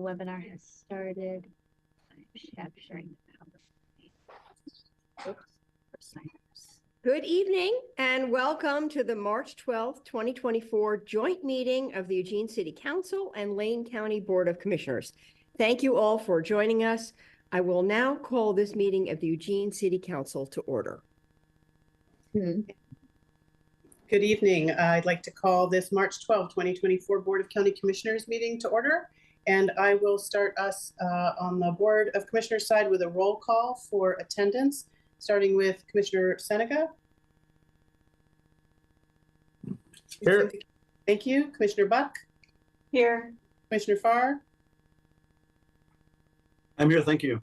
webinar has started. I'm sharing the PowerPoint. Good evening and welcome to the March 12th, 2024 joint meeting of the Eugene City Council and Lane County Board of Commissioners. Thank you all for joining us. I will now call this meeting of the Eugene City Council to order. Good evening. I'd like to call this March 12, 2024 Board of County Commissioners meeting to order. And I will start us on the Board of Commissioners side with a roll call for attendance, starting with Commissioner Seneca. Here. Thank you. Commissioner Buck. Here. Commissioner Farr. I'm here, thank you.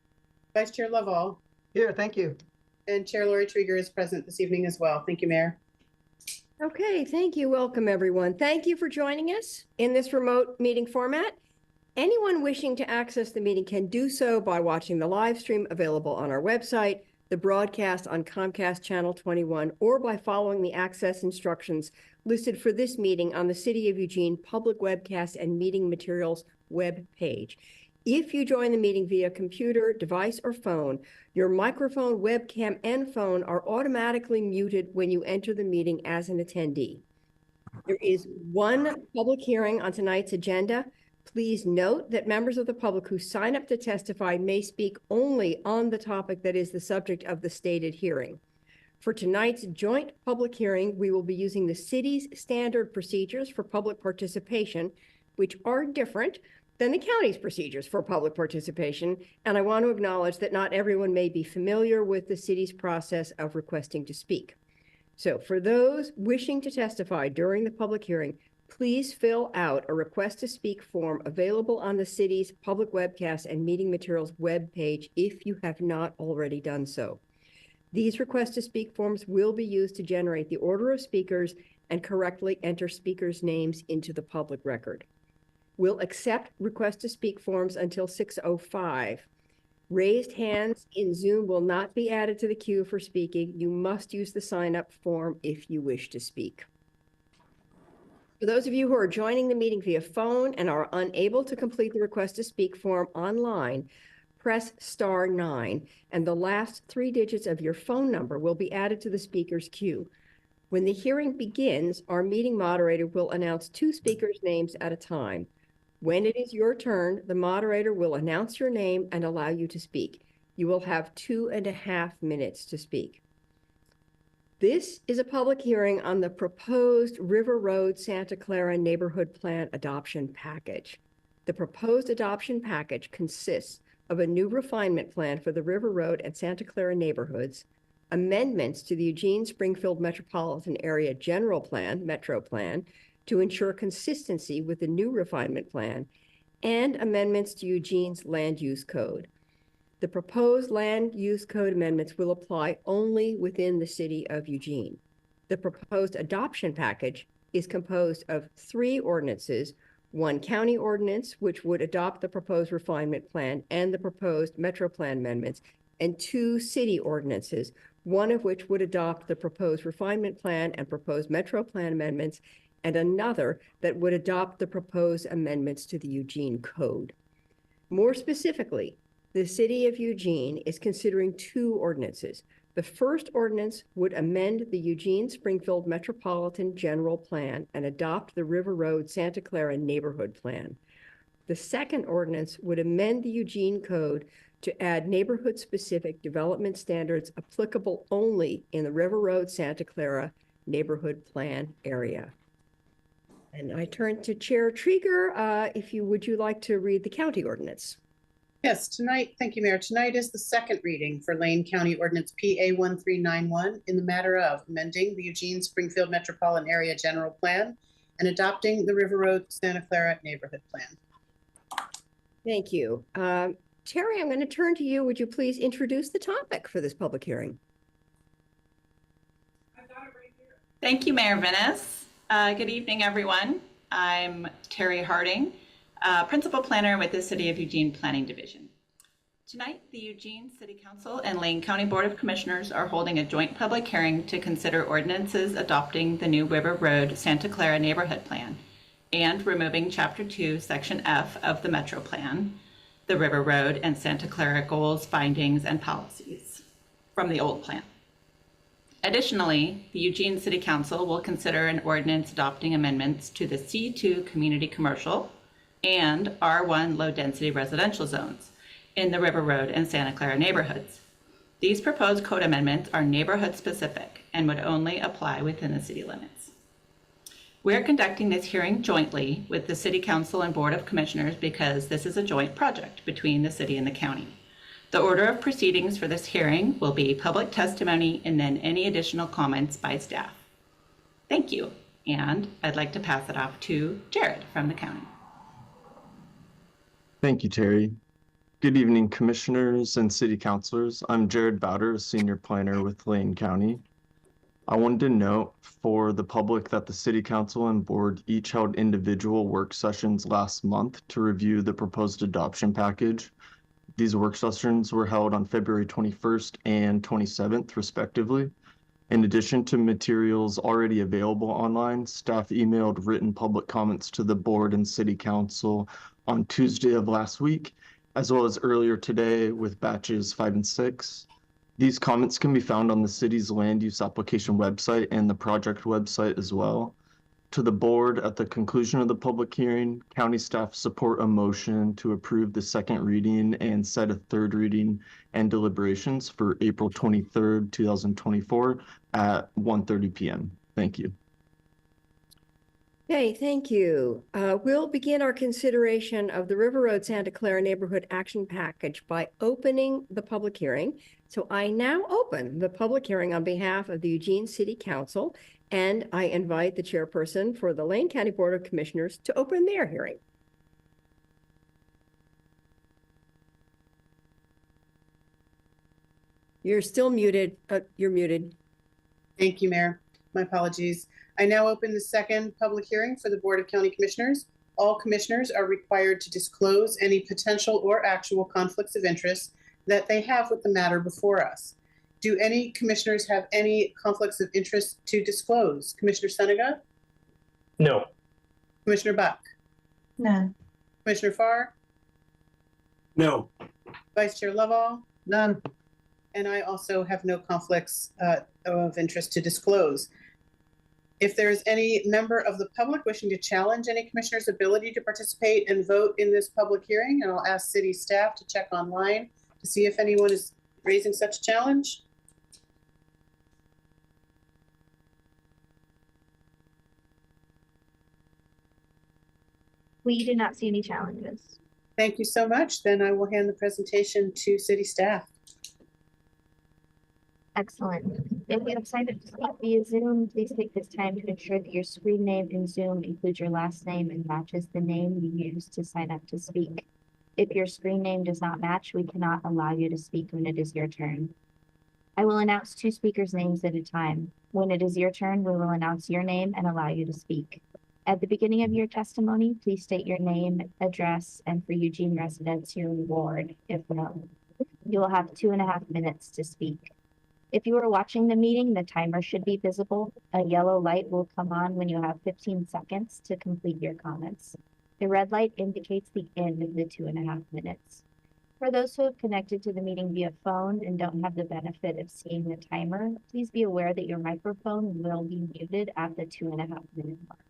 Vice Chair Lovall. Here, thank you. And Chair Lori Trieger is present this evening as well. Thank you, Mayor. Okay, thank you. Welcome, everyone. Thank you for joining us in this remote meeting format. Anyone wishing to access the meeting can do so by watching the live stream available on our website, the broadcast on Comcast Channel 21, or by following the access instructions listed for this meeting on the City of Eugene Public Webcast and Meeting Materials web page. If you join the meeting via computer, device, or phone, your microphone, webcam, and phone are automatically muted when you enter the meeting as an attendee. There is one public hearing on tonight's agenda. Please note that members of the public who sign up to testify may speak only on the topic that is the subject of the stated hearing. For tonight's joint public hearing, we will be using the city's standard procedures for public participation, which are different than the county's procedures for public participation, and I want to acknowledge that not everyone may be familiar with the city's process of requesting to speak. So for those wishing to testify during the public hearing, please fill out a request to speak form available on the city's public webcast and meeting materials web page if you have not already done so. These request to speak forms will be used to generate the order of speakers and correctly enter speakers' names into the public record. We'll accept request to speak forms until 6:05. Raised hands in Zoom will not be added to the queue for speaking. You must use the sign up form if you wish to speak. For those of you who are joining the meeting via phone and are unable to complete the request to speak form online, press *9 and the last 3 digits of your phone number will be added to the speaker's queue. When the hearing begins, our meeting moderator will announce 2 speakers' names at a time. When it is your turn, the moderator will announce your name and allow you to speak. You will have 2.5 minutes to speak. This is a public hearing on the proposed River Road Santa Clara Neighborhood Plan Adoption Package. The proposed adoption package consists of a new refinement plan for the River Road and Santa Clara neighborhoods, amendments to the Eugene Springfield Metropolitan Area General Plan, Metro Plan, to ensure consistency with the new refinement plan, and amendments to Eugene's Land Use Code. The proposed Land Use Code amendments will apply only within the City of Eugene. The proposed adoption package is composed of 3 ordinances, 1 county ordinance, which would adopt the proposed refinement plan and the proposed Metro Plan amendments, and 2 city ordinances, one of which would adopt the proposed refinement plan and proposed Metro Plan amendments, and another that would adopt the proposed amendments to the Eugene Code. More specifically, the City of Eugene is considering 2 ordinances. The first ordinance would amend the Eugene Springfield Metropolitan General Plan and adopt the River Road Santa Clara Neighborhood Plan. The second ordinance would amend the Eugene Code to add neighborhood-specific development standards applicable only in the River Road Santa Clara Neighborhood Plan area. And I turn to Chair Trieger. Would you like to read the county ordinance? Yes, tonight, thank you, Mayor. Tonight is the second reading for Lane County Ordinance PA 1391 in the matter of amending the Eugene Springfield Metropolitan Area General Plan and adopting the River Road Santa Clara Neighborhood Plan. Thank you. Terry, I'm going to turn to you. Would you please introduce the topic for this public hearing? Thank you, Mayor Venice. Good evening, everyone. I'm Terry Harding, Principal Planner with the City of Eugene Planning Division. Tonight, the Eugene City Council and Lane County Board of Commissioners are holding a joint public hearing to consider ordinances adopting the new River Road Santa Clara Neighborhood Plan and removing Chapter 2, Section F of the Metro Plan, the River Road and Santa Clara goals, findings, and policies from the old plan. Additionally, the Eugene City Council will consider an ordinance adopting amendments to the C2 Community Commercial and R1 Low Density Residential Zones in the River Road and Santa Clara neighborhoods. These proposed code amendments are neighborhood specific and would only apply within the city limits. We're conducting this hearing jointly with the City Council and Board of Commissioners because this is a joint project between the city and the county. The order of proceedings for this hearing will be public testimony and then any additional comments by staff. Thank you. And I'd like to pass it off to Jared from the county. Thank you, Terry. Good evening, commissioners and city councilors. I'm Jared Bowder, a senior planner with Lane County. I wanted to note for the public that the city council and board each held individual work sessions last month to review the proposed adoption package. These work sessions were held on February 21st and 27th, respectively. In addition to materials already available online, staff emailed written public comments to the board and city council on Tuesday of last week, as well as earlier today with batches 5 and 6. These comments can be found on the city's land use application website and the project website as well. To the board, at the conclusion of the public hearing, county staff support a motion to approve the second reading and set a third reading and deliberations for April 23rd, 2024 at 1:30 p.m. Thank you. Okay, thank you. We'll begin our consideration of the River Road Santa Clara Neighborhood Action Package by opening the public hearing. So I now open the public hearing on behalf of the Eugene City Council, and I invite the chairperson for the Lane County Board of Commissioners to open their hearing. You're still muted. You're muted. Thank you, Mayor. My apologies. I now open the second public hearing for the Board of County Commissioners. All commissioners are required to disclose any potential or actual conflicts of interest that they have with the matter before us. Do any commissioners have any conflicts of interest to disclose? Commissioner Senega? No. Commissioner Buck? None. Commissioner Farr? No. Vice Chair Lovall? None. And I also have no conflicts of interest to disclose. If there is any member of the public wishing to challenge any commissioner's ability to participate and vote in this public hearing, and I'll ask city staff to check online to see if anyone is raising such challenge. We do not see any challenges. Thank you so much. Then I will hand the presentation to city staff. Excellent. If you have signed up to speak via Zoom, please take this time to ensure that your screen name in Zoom includes your last name and matches the name you used to sign up to speak. If your screen name does not match, we cannot allow you to speak when it is your turn. I will announce 2 speakers' names at a time. When it is your turn, we will announce your name and allow you to speak. At the beginning of your testimony, please state your name, address, and for Eugene residents, your ward, if known. You will have 2.5 minutes to speak. If you are watching the meeting, the timer should be visible. A yellow light will come on when you have 15 seconds to complete your comments. The red light indicates the end of the 2.5 minutes. For those who have connected to the meeting via phone and don't have the benefit of seeing the timer, please be aware that your microphone will be muted at the 2.5 minute mark.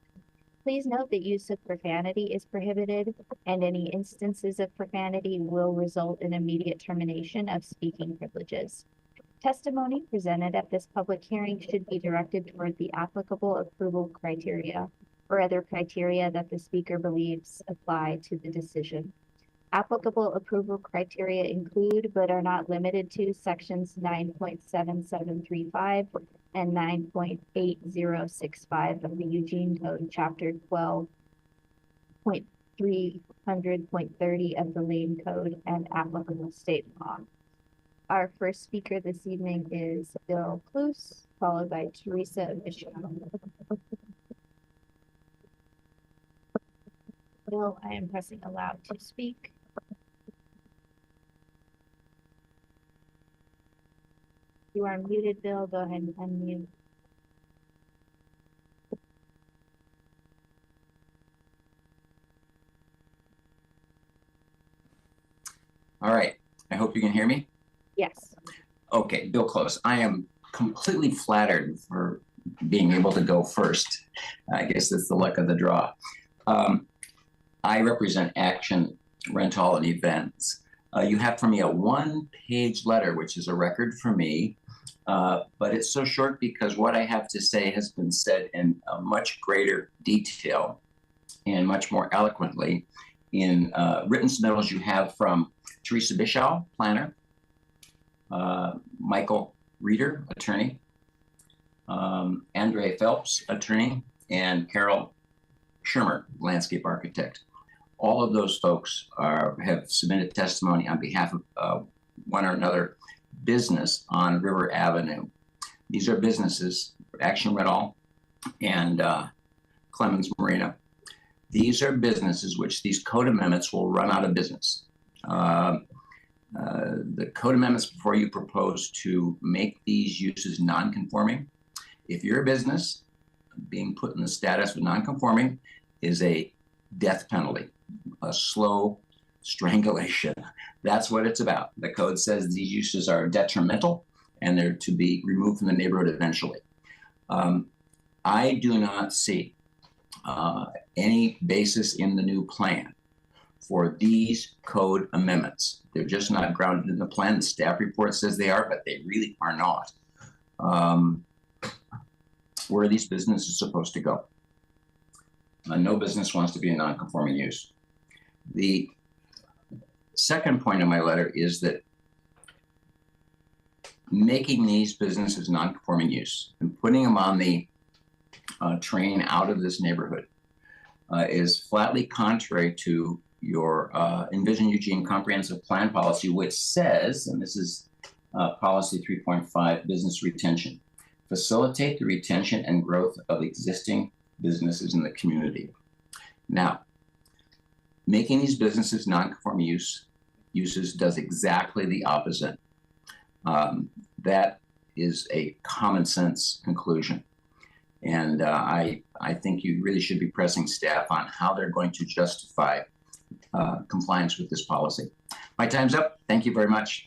Please note that use of profanity is prohibited, and any instances of profanity will result in immediate termination of speaking privileges. Testimony presented at this public hearing should be directed toward the applicable approval criteria or other criteria that the speaker believes apply to the decision. Applicable approval criteria include, but are not limited to, sections 9.7735 and 9.8065 of the Eugene Code, chapter 12.300.30 of the Lane Code, and applicable state law. Our first speaker this evening is Bill Cluse, followed by Teresa Bishop. Bill, I am pressing allow to speak. You are muted, Bill. Go ahead and unmute. All right. I hope you can hear me. Yes. Okay, Bill Close. I am completely flattered for being able to go first. I guess that's the luck of the draw. I represent Action Rental and Events. You have from me a one-page letter, which is a record for me, but it's so short because what I have to say has been said in a much greater detail and much more eloquently in written submittals you have from Teresa Bischow, planner, Michael Reeder, attorney, Andre Phelps, attorney, and Carol Schirmer, landscape architect. All of those folks have submitted testimony on behalf of one or another business on River Avenue. These are businesses, Action Rental and Clemens Marina. These are businesses which these code amendments will run out of business. The code amendments before you propose to make these uses non-conforming. If you're a business, being put in the status of non-conforming is a death penalty, a slow strangulation. That's what it's about. The code says these uses are detrimental and they're to be removed from the neighborhood eventually. I do not see any basis in the new plan for these code amendments. They're just not grounded in the plan. The staff report says they are, but they really are not. Where are these businesses supposed to go? No business wants to be a non-conforming use. The second point of my letter is that making these businesses non-conforming use and putting them on the train out of this neighborhood is flatly contrary to your Envision Eugene Comprehensive Plan policy, which says, and this is policy 3.5, business retention, facilitate the retention and growth of existing businesses in the community. Now, making these businesses non-conforming uses does exactly the opposite. That is a common sense conclusion. And I think you really should be pressing staff on how they're going to justify compliance with this policy. My time's up. Thank you very much.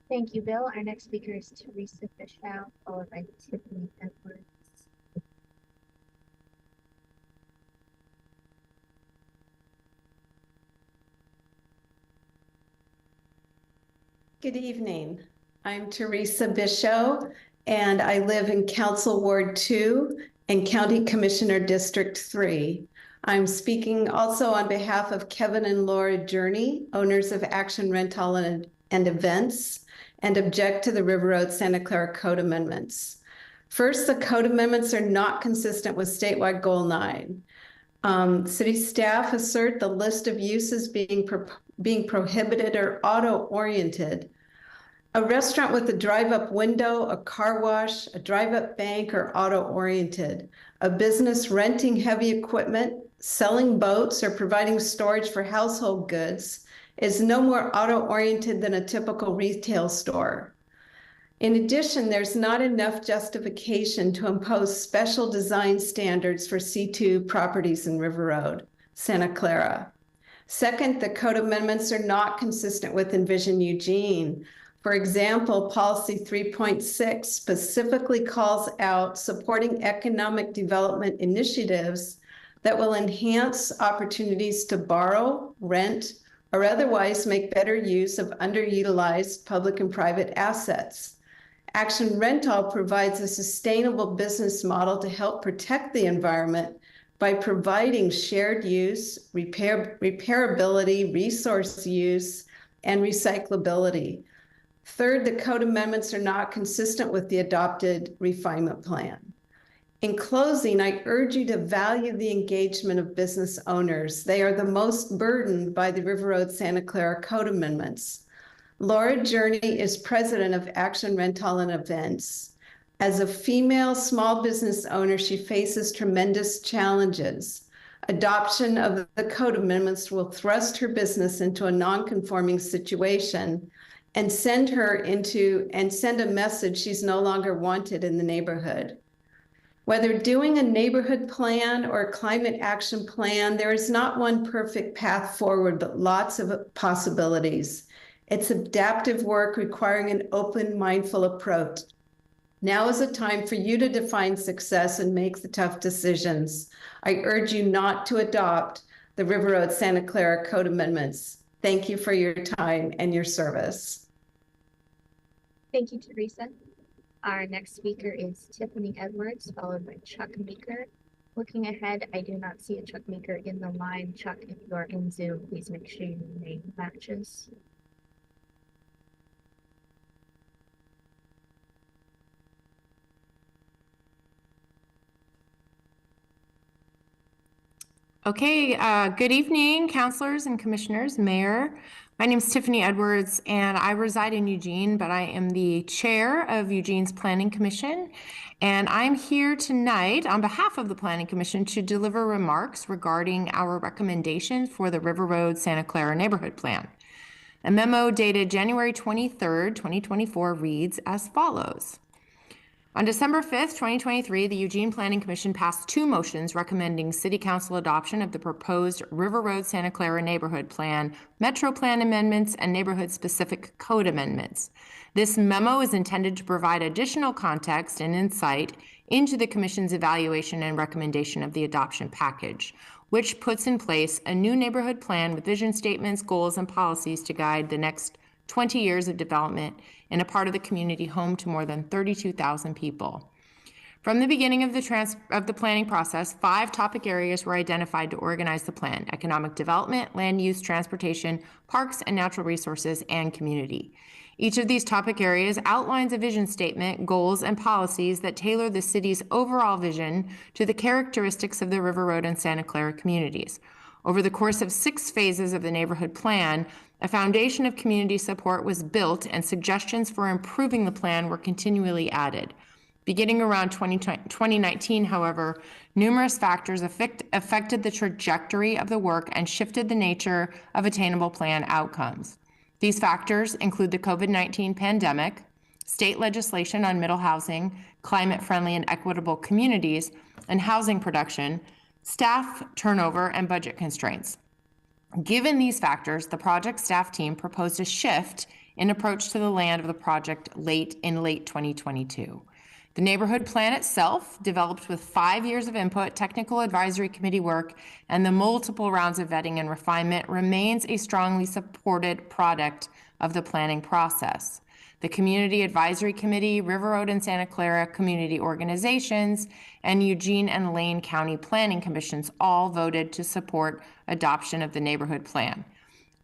Thank you, Bill. Our next speaker is Teresa Bischow, followed by Tiffany Edwards. Good evening. I'm Teresa Bischow, and I live in Council Ward 2 and County Commissioner District 3. I'm speaking also on behalf of Kevin and Laura Journey, owners of Action Rental and Events, and object to the River Road Santa Clara Code Amendments. First, the code amendments are not consistent with statewide Goal 9. City staff assert the list of uses being prohibited or auto-oriented. A restaurant with a drive-up window, a car wash, a drive-up bank are auto-oriented. A business renting heavy equipment, selling boats, or providing storage for household goods is no more auto-oriented than a typical retail store. In addition, there's not enough justification to impose special design standards for C2 properties in River Road, Santa Clara. Second, the code amendments are not consistent with Envision Eugene. For example, policy 3.6 specifically calls out supporting economic development initiatives that will enhance opportunities to borrow, rent, or otherwise make better use of underutilized public and private assets. Action Rental provides a sustainable business model to help protect the environment by providing shared use, repairability, resource use, and recyclability. Third, the code amendments are not consistent with the adopted refinement plan. In closing, I urge you to value the engagement of business owners. They are the most burdened by the River Road Santa Clara Code amendments. Laura Journey is president of Action Rental and Events. As a female small business owner, she faces tremendous challenges. Adoption of the code amendments will thrust her business into a non-conforming situation and send a message she's no longer wanted in the neighborhood. Whether doing a neighborhood plan or a climate action plan, there is not one perfect path forward, but lots of possibilities. It's adaptive work requiring an open, mindful approach. Now is a time for you to define success and make the tough decisions. I urge you not to adopt the River Road Santa Clara Code amendments. Thank you for your time and your service. Thank you, Teresa. Our next speaker is Tiffany Edwards, followed by Chuck Meeker. Looking ahead, I do not see a Chuck Meeker in the line. Chuck, if you are in Zoom, please make sure your name matches. Okay, good evening, councilors and commissioners, mayor. My name is Tiffany Edwards and I reside in Eugene, but I am the chair of Eugene's Planning Commission. And I'm here tonight on behalf of the Planning Commission to deliver remarks regarding our recommendation for the River Road Santa Clara Neighborhood Plan. A memo dated January 23rd, 2024 reads as follows. On December 5th, 2023, the Eugene Planning Commission passed 2 motions recommending City Council adoption of the proposed River Road Santa Clara Neighborhood Plan, Metro Plan amendments, and neighborhood-specific code amendments. This memo is intended to provide additional context and insight into the Commission's evaluation and recommendation of the adoption package, which puts in place a new neighborhood plan with vision statements, goals, and policies to guide the next 20 years of development in a part of the community home to more than 32,000 people. From the beginning of the planning process, 5 topic areas were identified to organize the plan: economic development, land use, transportation, parks and natural resources, and community. Each of these topic areas outlines a vision statement, goals, and policies that tailor the city's overall vision to the characteristics of the River Road and Santa Clara communities. Over the course of 6 phases of the neighborhood plan, a foundation of community support was built and suggestions for improving the plan were continually added. Beginning around 2019, however, numerous factors affected the trajectory of the work and shifted the nature of attainable plan outcomes. These factors include the COVID-19 pandemic, state legislation on middle housing, climate-friendly and equitable communities, and housing production, staff turnover, and budget constraints. Given these factors, the project staff team proposed a shift in approach to the land of the project late 2022. The neighborhood plan itself, developed with 5 years of input, technical advisory committee work, and the multiple rounds of vetting and refinement, remains a strongly supported product of the planning process. The Community Advisory Committee, River Road and Santa Clara community organizations, and Eugene and Lane County Planning Commissions all voted to support adoption of the neighborhood plan.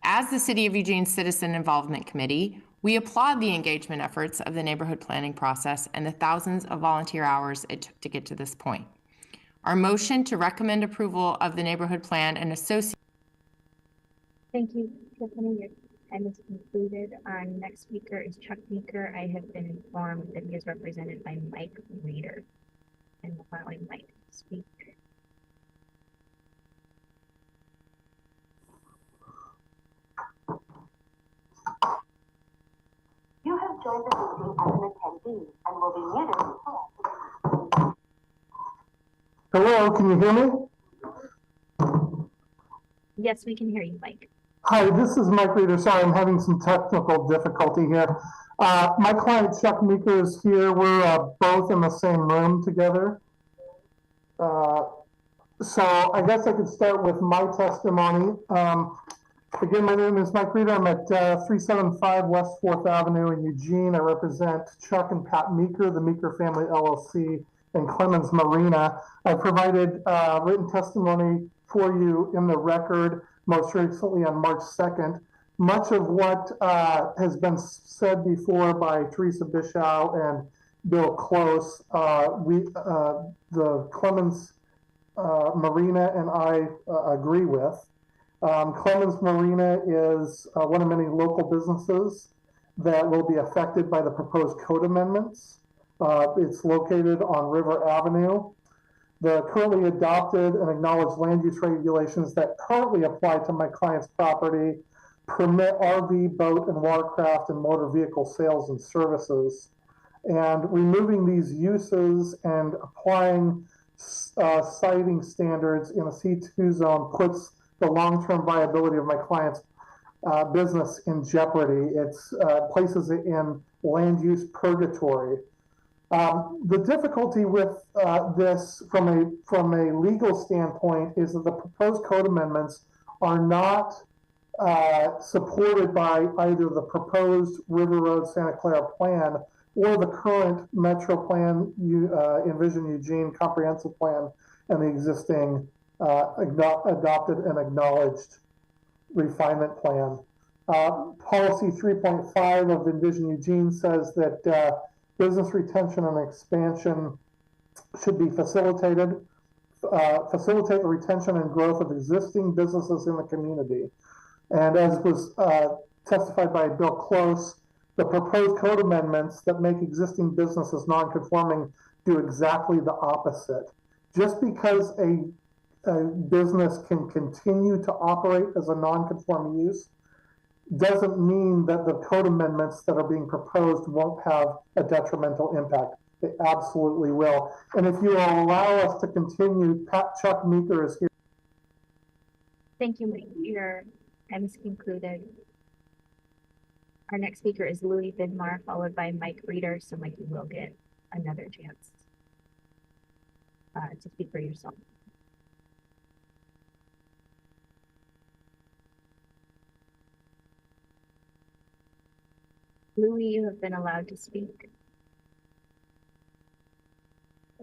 As the City of Eugene Citizen Involvement Committee, we applaud the engagement efforts of the neighborhood planning process and the thousands of volunteer hours it took to get to this point. Our motion to recommend approval of the neighborhood plan and associated. Thank you, Tiffany. Your time is concluded. Our next speaker is Chuck Meeker. I have been informed that he is represented by Mike Reeder. And allowing Mike to speak. You have joined the meeting as an attendee and will be muted. Hello, can you hear me? Yes, we can hear you, Mike. Hi, this is Mike Reeder. Sorry, I'm having some technical difficulty here. My client Chuck Meeker is here. We're both in the same room together. So I guess I could start with my testimony. Again, my name is Mike Reeder. I'm at 375 West 4th Avenue in Eugene. I represent Chuck and Pat Meeker, the Meeker Family LLC, and Clemens Marina. I provided written testimony for you in the record, most recently on March 2nd. Much of what has been said before by Teresa Bischow and Bill Close, the Clemens Marina and I agree with. Clemens Marina is one of many local businesses that will be affected by the proposed code amendments. It's located on River Avenue. The currently adopted and acknowledged land use regulations that currently apply to my client's property permit RV, boat, and watercraft and motor vehicle sales and services. And removing these uses and applying siting standards in a C2 zone puts the long-term viability of my client's business in jeopardy. It places it in land use purgatory. The difficulty with this from a legal standpoint is that the proposed code amendments are not supported by either the proposed River Road Santa Clara plan or the current Metro Plan, Envision Eugene Comprehensive Plan, and the existing adopted and acknowledged refinement plan. Policy 3.5 of Envision Eugene says that business retention and expansion should be facilitated, facilitate the retention and growth of existing businesses in the community. And as was testified by Bill Close, the proposed code amendments that make existing businesses non-conforming do exactly the opposite. Just because a business can continue to operate as a non-conforming use doesn't mean that the code amendments that are being proposed won't have a detrimental impact. They absolutely will. And if you will allow us to continue, Chuck Meeker is here. Thank you, your time is concluded. Our next speaker is Louis Vidmar, followed by Mike Reeder. So Mike, you will get another chance to speak for yourself. Louis, you have been allowed to speak.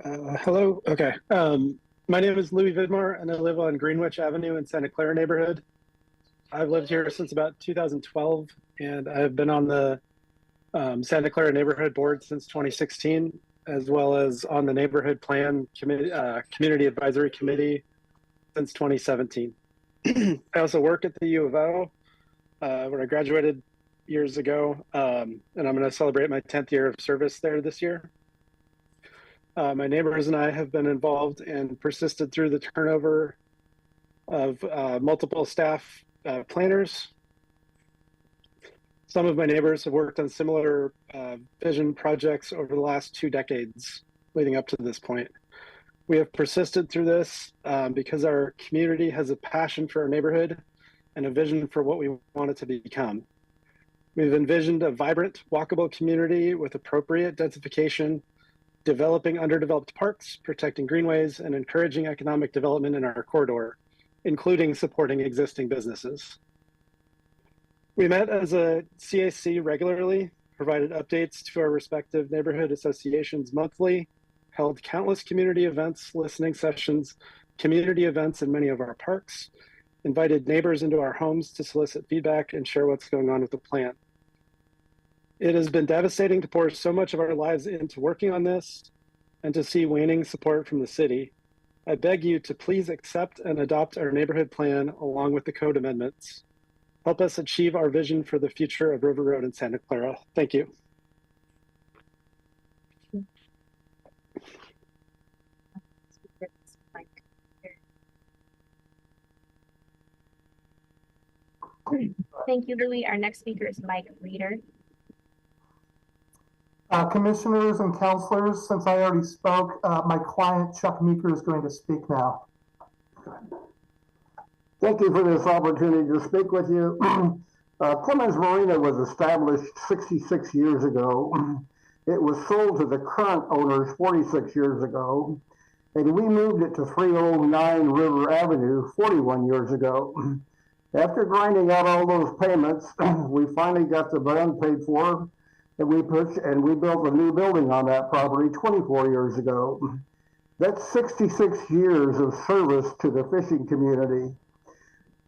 Hello. Okay. My name is Louis Vidmar, and I live on Greenwich Avenue in Santa Clara neighborhood. I've lived here since about 2012, and I've been on the Santa Clara Neighborhood Board since 2016, as well as on the Neighborhood Plan Community Advisory Committee since 2017. I also work at the U of O, where I graduated years ago, and I'm going to celebrate my 10th year of service there this year. My neighbors and I have been involved and persisted through the turnover of multiple staff planners. Some of my neighbors have worked on similar vision projects over the last 2 decades leading up to this point. We have persisted through this because our community has a passion for our neighborhood and a vision for what we want it to become. We've envisioned a vibrant, walkable community with appropriate densification, developing underdeveloped parks, protecting greenways, and encouraging economic development in our corridor, including supporting existing businesses. We met as a CAC regularly, provided updates to our respective neighborhood associations monthly, held countless community events, listening sessions, community events in many of our parks, invited neighbors into our homes to solicit feedback and share what's going on with the plan. It has been devastating to pour so much of our lives into working on this and to see waning support from the city. I beg you to please accept and adopt our neighborhood plan along with the code amendments. Help us achieve our vision for the future of River Road in Santa Clara. Thank you. Thank you, Louis. Our next speaker is Mike Reeder. Commissioners and counselors, since I already spoke, my client Chuck Meeker is going to speak now. Thank you for this opportunity to speak with you. Clemens Marina was established 66 years ago. It was sold to the current owners 46 years ago, and we moved it to 309 River Avenue 41 years ago. After grinding out all those payments, we finally got the bond paid for, and we built a new building on that property 24 years ago. That's 66 years of service to the fishing community.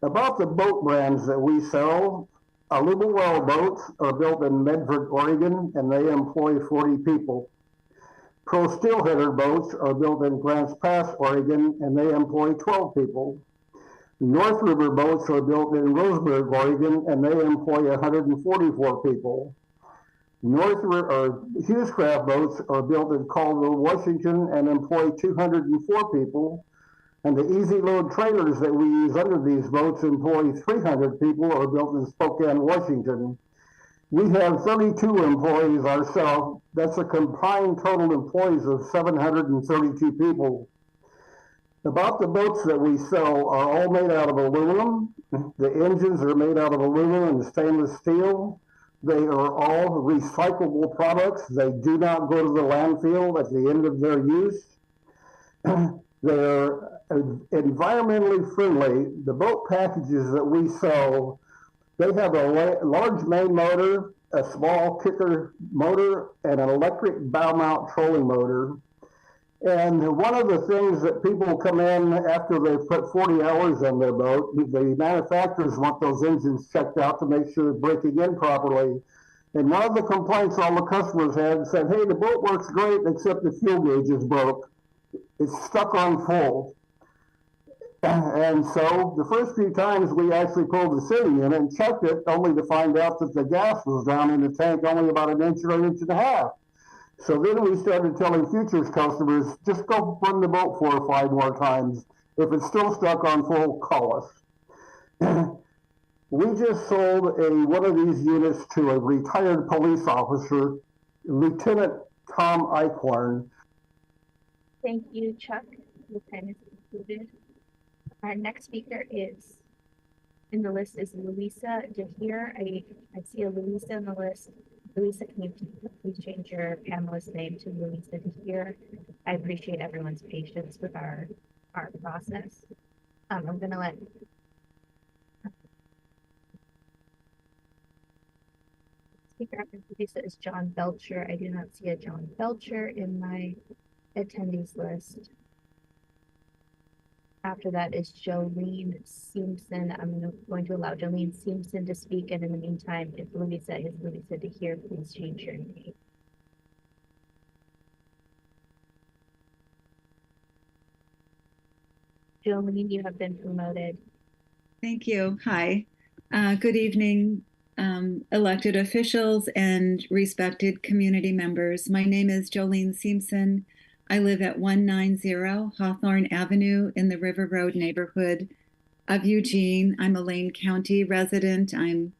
About the boat brands that we sell, Aluminum Well boats are built in Medford, Oregon, and they employ 40 people. Pro Steelheader boats are built in Grants Pass, Oregon, and they employ 12 people. North River boats are built in Roseburg, Oregon, and they employ 144 people. Hughescraft boats are built in Caldwell, Washington, and employ 204 people. And the easy load trailers that we use under these boats employ 300 people, are built in Spokane, Washington. We have 32 employees ourselves. That's a combined total employees of 732 people. About the boats that we sell are all made out of aluminum. The engines are made out of aluminum and stainless steel. They are all recyclable products. They do not go to the landfill at the end of their use. They're environmentally friendly. The boat packages that we sell, they have a large main motor, a small kicker motor, and an electric bow mount trolling motor. And one of the things that people come in after they've put 40 hours on their boat, the manufacturers want those engines checked out to make sure they're breaking in properly. And one of the complaints all the customers had said, hey, the boat works great except the fuel gauge is broke. It's stuck on full. And so the first few times we actually pulled the city in and checked it, only to find out that the gas was down in the tank only about an inch or an inch and a half. So then we started telling futures customers, just go run the boat 4 or 5 more times. If it's still stuck on full, call us. We just sold one of these units to a retired police officer, Lieutenant Tom Eichhorn. Thank you, Chuck. Your time is concluded. Our next speaker is, in the list, is Louisa DeHere. I see a Louisa in the list. Louisa, can you please change your panelist name to Louisa DeHere? I appreciate everyone's patience with our process. I'm going to let speaker after Louisa is John Belcher. I do not see a John Belcher in my attendees list. After that is Jolene Simpson. I'm going to allow Jolene Simpson to speak, and in the meantime, if Louisa is Louisa DeHere, please change your name. Jolene, you have been promoted. Thank you. Hi. Good evening, elected officials and respected community members. My name is Jolene Simpson. I live at 190 Hawthorne Avenue in the River Road neighborhood of Eugene. I'm a Lane County resident. I'm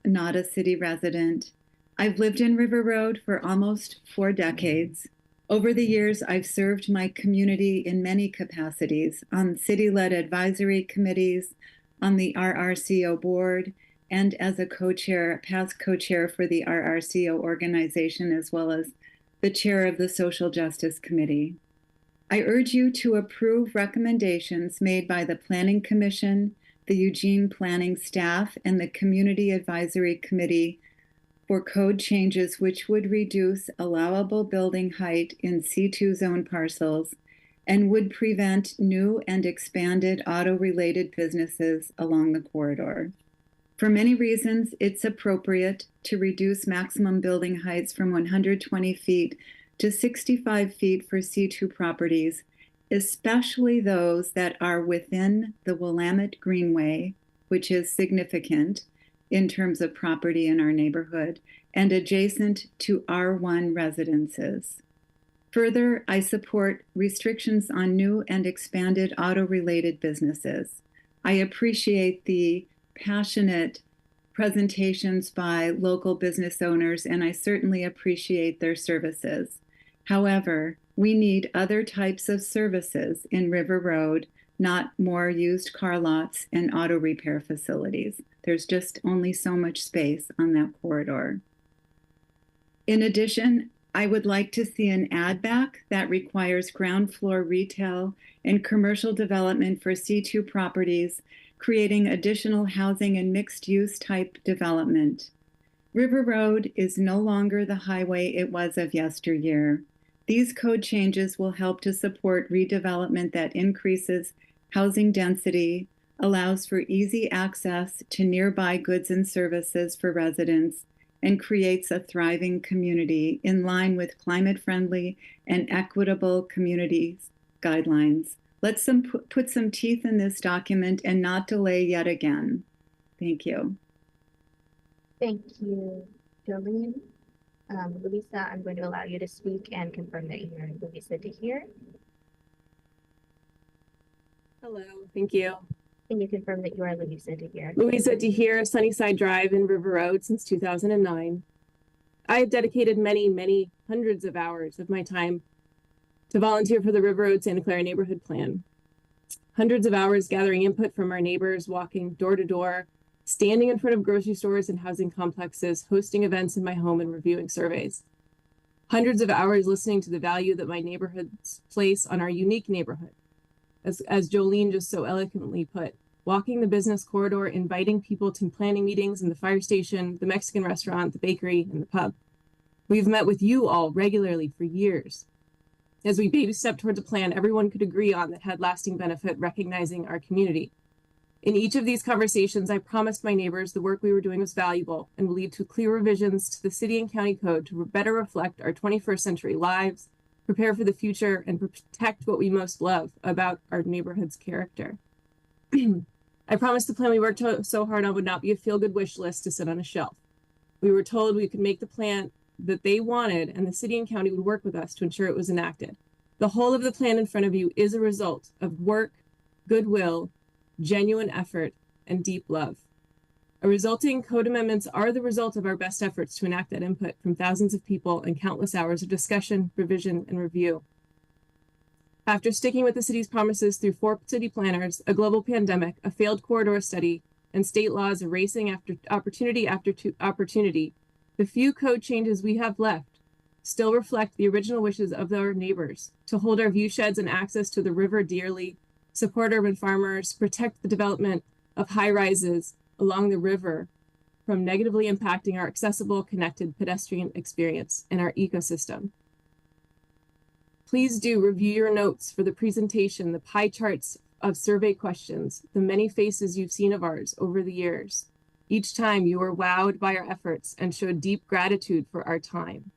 not a city resident. I've lived in River Road for almost 4 decades. Over the years, I've served my community in many capacities on city-led advisory committees, on the RRCO board, and as a co-chair, past co-chair for the RRCO organization, as well as the chair of the Social Justice Committee. I urge you to approve recommendations made by the Planning Commission, the Eugene Planning staff, and the Community Advisory Committee for code changes which would reduce allowable building height in C2 zone parcels and would prevent new and expanded auto-related businesses along the corridor. For many reasons, it's appropriate to reduce maximum building heights from 120 feet to 65 feet for C2 properties, especially those that are within the Willamette Greenway, which is significant in terms of property in our neighborhood, and adjacent to R1 residences. Further, I support restrictions on new and expanded auto-related businesses. I appreciate the passionate presentations by local business owners, and I certainly appreciate their services. However, we need other types of services in River Road, not more used car lots and auto repair facilities. There's just only so much space on that corridor. In addition, I would like to see an add back that requires ground floor retail and commercial development for C2 properties, creating additional housing and mixed-use type development. River Road is no longer the highway it was of yesteryear. These code changes will help to support redevelopment that increases housing density, allows for easy access to nearby goods and services for residents, and creates a thriving community in line with climate-friendly and equitable communities guidelines. Let's put some teeth in this document and not delay yet again. Thank you. Thank you, Jolene. Louisa, I'm going to allow you to speak and confirm that you're Louisa DeHere. Hello, thank you. Can you confirm that you are Louisa DeHere? Louisa DeHere, Sunnyside Drive in River Road since 2009. I have dedicated many hundreds of hours of my time to volunteer for the River Road Santa Clara Neighborhood Plan. Hundreds of hours gathering input from our neighbors, walking door to door, standing in front of grocery stores and housing complexes, hosting events in my home and reviewing surveys. Hundreds of hours listening to the value that my neighborhoods place on our unique neighborhood. As Jolene just so eloquently put, walking the business corridor, inviting people to planning meetings in the fire station, the Mexican restaurant, the bakery, and the pub. We've met with you all regularly for years. As we baby step towards a plan everyone could agree on that had lasting benefit, recognizing our community. In each of these conversations, I promised my neighbors the work we were doing was valuable and will lead to clear revisions to the city and county code to better reflect our 21st century lives, prepare for the future, and protect what we most love about our neighborhood's character. I promised the plan we worked so hard on would not be a feel-good wish list to sit on a shelf. We were told we could make the plan that they wanted, and the city and county would work with us to ensure it was enacted. The whole of the plan in front of you is a result of work, goodwill, genuine effort, and deep love. Our resulting code amendments are the result of our best efforts to enact that input from thousands of people and countless hours of discussion, revision, and review. After sticking with the city's promises through 4 city planners, a global pandemic, a failed corridor study, and state laws erasing after opportunity, the few code changes we have left still reflect the original wishes of our neighbors to hold our view sheds and access to the river dearly, support urban farmers, protect the development of high rises along the river from negatively impacting our accessible, connected pedestrian experience and our ecosystem. Please do review your notes for the presentation, the pie charts of survey questions, the many faces you've seen of ours over the years. Each time you were wowed by our efforts and showed deep gratitude for our time.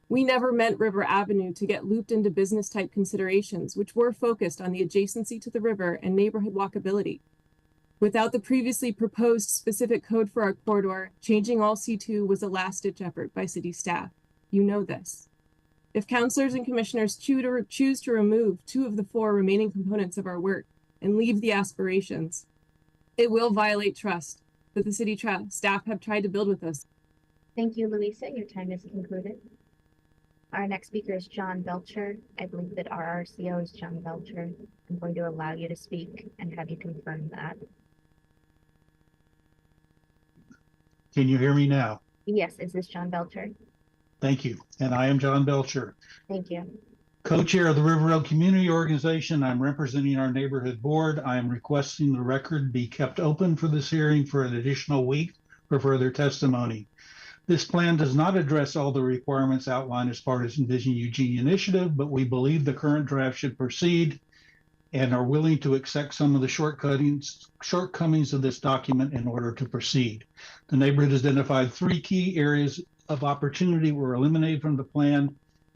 We never meant River Avenue to get looped into business type considerations, which were focused on the adjacency to the river and neighborhood walkability. Without the previously proposed specific code for our corridor, changing all C2 was a last-ditch effort by city staff. You know this. If councilors and commissioners choose to remove 2 of the 4 remaining components of our work and leave the aspirations, it will violate trust that the city staff have tried to build with us. Thank you, Louisa. Your time is concluded. Our next speaker is John Belcher. I believe that our RCO is John Belcher. I'm going to allow you to speak and have you confirm that. Can you hear me now? Yes, is this John Belcher? Thank you. And I am John Belcher, Thank you. co-chair of the River Road Community Organization. I'm representing our neighborhood board. I am requesting the record be kept open for this hearing for an additional week for further testimony. This plan does not address all the requirements outlined as part of the Envision Eugene initiative, but we believe the current draft should proceed and are willing to accept some of the shortcomings of this document in order to proceed. The neighborhood has identified 3 key areas of opportunity were eliminated from the plan,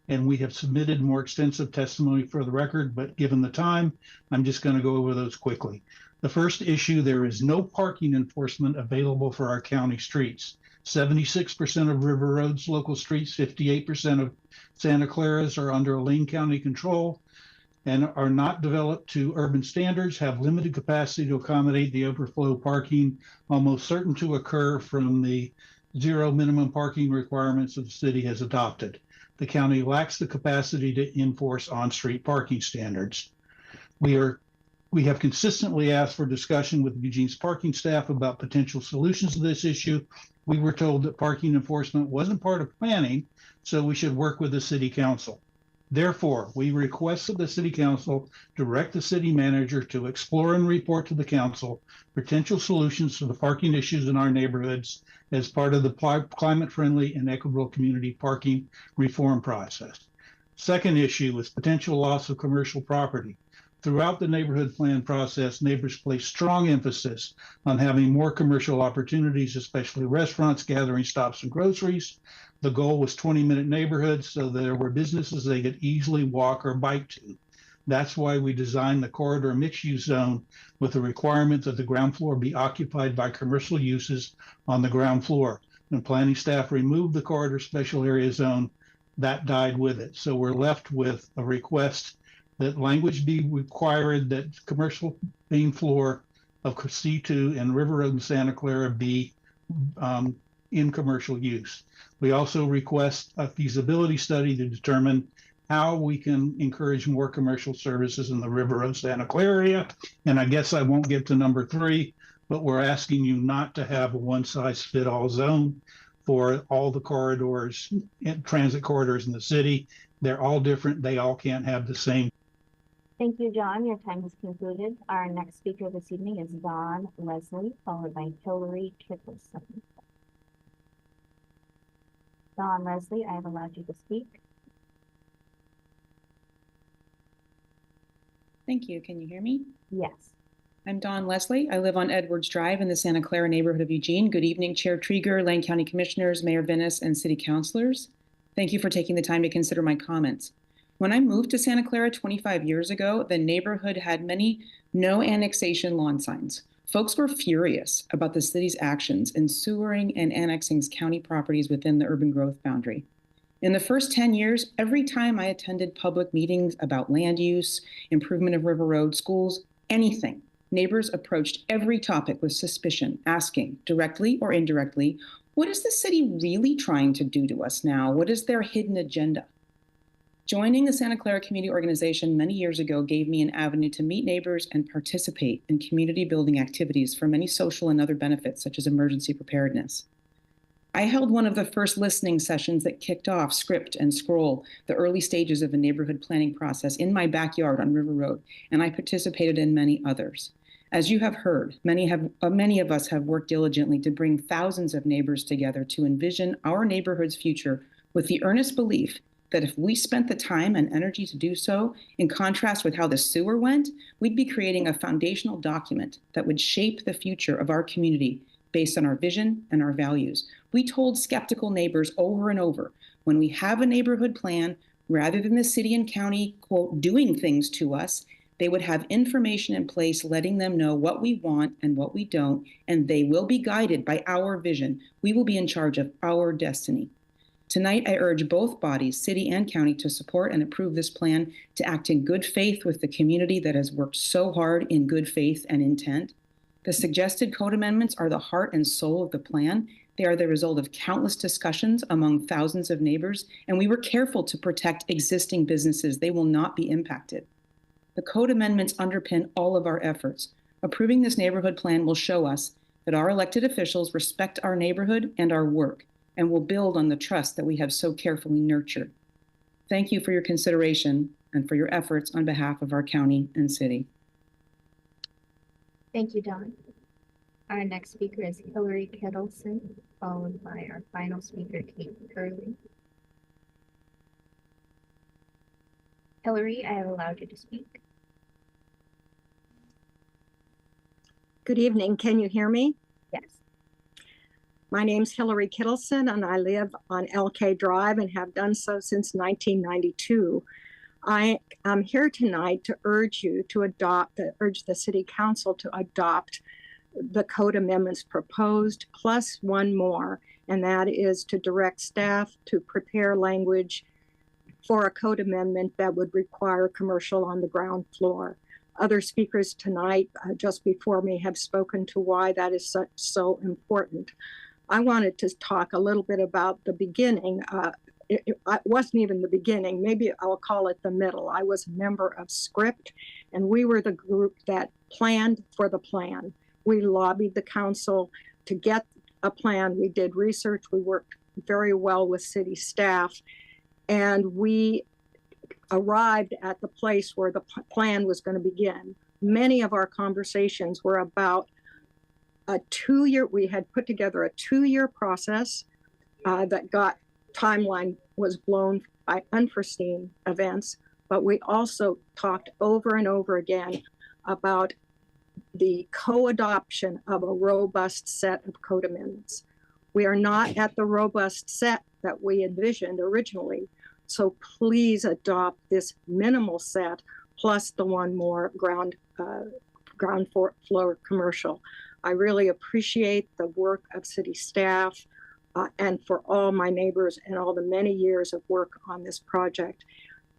and we have submitted more extensive testimony for the record, but given the time, I'm just going to go over those quickly. The first issue, there is no parking enforcement available for our county streets. 76% of River Road's local streets, 58% of Santa Clara's are under Lane County control and are not developed to urban standards, have limited capacity to accommodate the overflow parking, almost certain to occur from the 0 minimum parking requirements that the city has adopted. The county lacks the capacity to enforce on-street parking standards. We have consistently asked for discussion with Eugene's parking staff about potential solutions to this issue. We were told that parking enforcement wasn't part of planning, so we should work with the city council. Therefore, we request that the city council direct the city manager to explore and report to the council potential solutions to the parking issues in our neighborhoods as part of the climate-friendly and equitable community parking reform process. Second issue is potential loss of commercial property. Throughout the neighborhood plan process, neighbors place strong emphasis on having more commercial opportunities, especially restaurants, gathering stops, and groceries. The goal was 20-minute neighborhoods so there were businesses they could easily walk or bike to. That's why we designed the corridor mixed-use zone with the requirement that the ground floor be occupied by commercial uses on the ground floor. When planning staff removed the corridor special area zone, that died with it. So we're left with a request that language be required that commercial main floor of C2 and River Road in Santa Clara be in commercial use. We also request a feasibility study to determine how we can encourage more commercial services in the River Road Santa Clara area. And I guess I won't get to number 3, but we're asking you not to have a one-size-fit-all zone for all the corridors, transit corridors in the city. They're all different. They all can't have the same. Thank you, John. Your time has concluded. Our next speaker this evening is Don Leslie, followed by Hillary Kittleson. Don Leslie, I have allowed you to speak. Thank you. Can you hear me? Yes. I'm Dawn Leslie. I live on Edwards Drive in the Santa Clara neighborhood of Eugene. Good evening, Chair Trieger, Lane County Commissioners, Mayor Vennis, and City Councilors. Thank you for taking the time to consider my comments. When I moved to Santa Clara 25 years ago, the neighborhood had many no annexation lawn signs. Folks were furious about the city's actions in sewering and annexing county properties within the urban growth boundary. In the first 10 years, every time I attended public meetings about land use, improvement of River Road, schools, anything, neighbors approached every topic with suspicion, asking, directly or indirectly, what is the city really trying to do to us now? What is their hidden agenda? Joining the Santa Clara Community Organization many years ago gave me an avenue to meet neighbors and participate in community building activities for many social and other benefits, such as emergency preparedness. I held one of the first listening sessions that kicked off Script and Scroll, the early stages of the neighborhood planning process, in my backyard on River Road, and I participated in many others. As you have heard, many of us have worked diligently to bring thousands of neighbors together to envision our neighborhood's future with the earnest belief that if we spent the time and energy to do so, in contrast with how the sewer went, we'd be creating a foundational document that would shape the future of our community based on our vision and our values. We told skeptical neighbors over and over, when we have a neighborhood plan, rather than the city and county, quote, doing things to us, they would have information in place letting them know what we want and what we don't, and they will be guided by our vision. We will be in charge of our destiny. Tonight, I urge both bodies, city and county, to support and approve this plan, to act in good faith with the community that has worked so hard in good faith and intent. The suggested code amendments are the heart and soul of the plan. They are the result of countless discussions among thousands of neighbors, and we were careful to protect existing businesses. They will not be impacted. The code amendments underpin all of our efforts. Approving this neighborhood plan will show us that our elected officials respect our neighborhood and our work, and will build on the trust that we have so carefully nurtured. Thank you for your consideration and for your efforts on behalf of our county and city. Thank you, Don. Our next speaker is Hillary Kittleson, followed by our final speaker, Kate Curley. Hillary, I have allowed you to speak. Good evening. Can you hear me? Yes. My name's Hillary Kittleson, and I live on LK Drive and have done so since 1992. I am here tonight to urge the City Council to adopt the code amendments proposed, plus one more, and that is to direct staff to prepare language for a code amendment that would require commercial on the ground floor. Other speakers tonight, just before me, have spoken to why that is so important. I wanted to talk a little bit about the beginning. It wasn't even the beginning, maybe I'll call it the middle. I was a member of Script, and we were the group that planned for the plan. We lobbied the council to get a plan. We did research. We worked very well with city staff, and we arrived at the place where the plan was going to begin. Many of our conversations were about we had put together a 2-year process that timeline was blown by unforeseen events, but we also talked over and over again about the co-adoption of a robust set of code amendments. We are not at the robust set that we envisioned originally, so please adopt this minimal set plus the one more ground floor commercial. I really appreciate the work of city staff and for all my neighbors and all the many years of work on this project.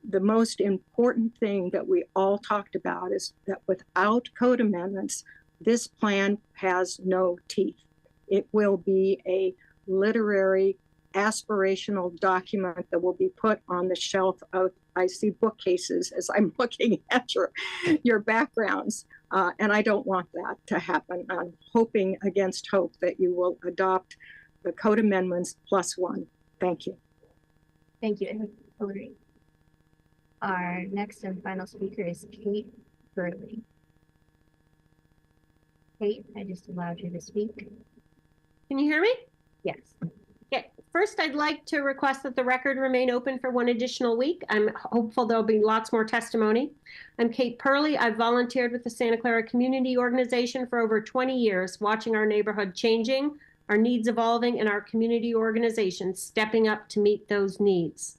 The most important thing that we all talked about is that without code amendments, this plan has no teeth. It will be a literary, aspirational document that will be put on the shelf of, I see bookcases as I'm looking at your backgrounds. And I don't want that to happen. I'm hoping against hope that you will adopt the code amendments +1. Thank you. Thank you, Hillary. Our next and final speaker is Kate Burley. Kate, I just allowed you to speak. Can you hear me? Yes. Okay. First, I'd like to request that the record remain open for one additional week. I'm hopeful there'll be lots more testimony. I'm Kate Purley. I've volunteered with the Santa Clara Community Organization for over 20 years, watching our neighborhood changing, our needs evolving, and our community organizations stepping up to meet those needs.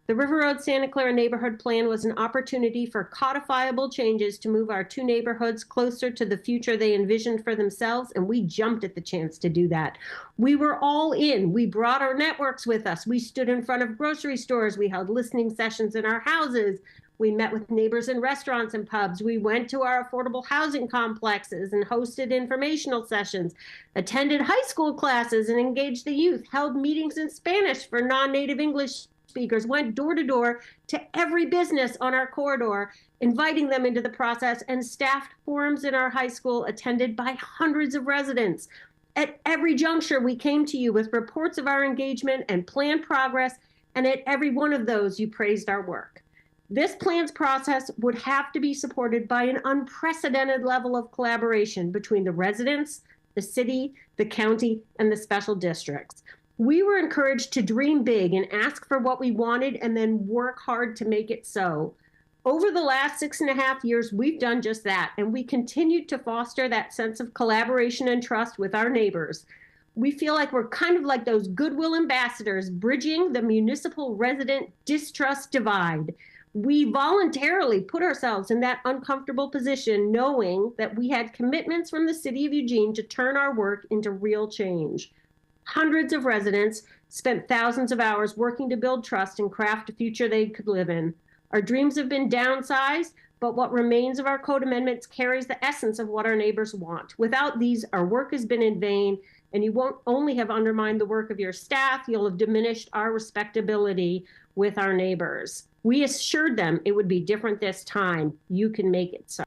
The River Road Santa Clara Neighborhood Plan was an opportunity for codifiable changes to move our two neighborhoods closer to the future they envisioned for themselves, and we jumped at the chance to do that. We were all in. We brought our networks with us. We stood in front of grocery stores. We held listening sessions in our houses. We met with neighbors in restaurants and pubs. We went to our affordable housing complexes and hosted informational sessions, attended high school classes and engaged the youth, held meetings in Spanish for non-native English speakers, went door to door to every business on our corridor, inviting them into the process, and staffed forums in our high school attended by hundreds of residents. At every juncture, we came to you with reports of our engagement and planned progress, and at every one of those, you praised our work. This plan's process would have to be supported by an unprecedented level of collaboration between the residents, the city, the county, and the special districts. We were encouraged to dream big and ask for what we wanted and then work hard to make it so. Over the last 6.5 years, we've done just that, and we continued to foster that sense of collaboration and trust with our neighbors. We feel like we're kind of like those goodwill ambassadors bridging the municipal resident distrust divide. We voluntarily put ourselves in that uncomfortable position, knowing that we had commitments from the city of Eugene to turn our work into real change. Hundreds of residents spent thousands of hours working to build trust and craft a future they could live in. Our dreams have been downsized, but what remains of our code amendments carries the essence of what our neighbors want. Without these, our work has been in vain, and you won't only have undermined the work of your staff, you'll have diminished our respectability with our neighbors. We assured them it would be different this time. You can make it so.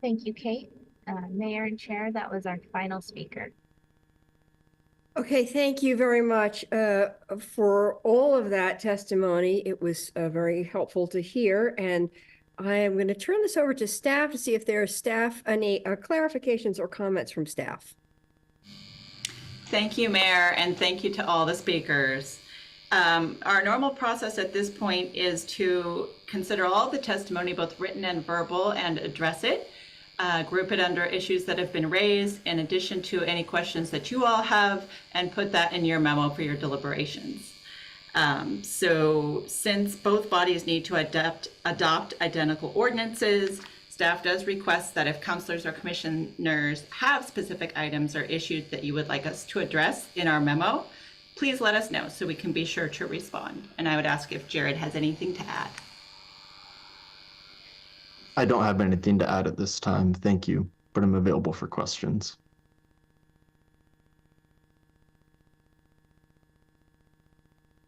Thank you, Kate. Mayor and Chair, that was our final speaker. Okay, thank you very much for all of that testimony. It was very helpful to hear, and I am going to turn this over to staff to see if there are any clarifications or comments from staff. Thank you, Mayor, and thank you to all the speakers. Our normal process at this point is to consider all the testimony, both written and verbal, and address it. Group it under issues that have been raised, in addition to any questions that you all have, and put that in your memo for your deliberations. So since both bodies need to adopt identical ordinances, staff does request that if councilors or commissioners have specific items or issues that you would like us to address in our memo, please let us know so we can be sure to respond. And I would ask if Jared has anything to add. I don't have anything to add at this time, thank you, but I'm available for questions.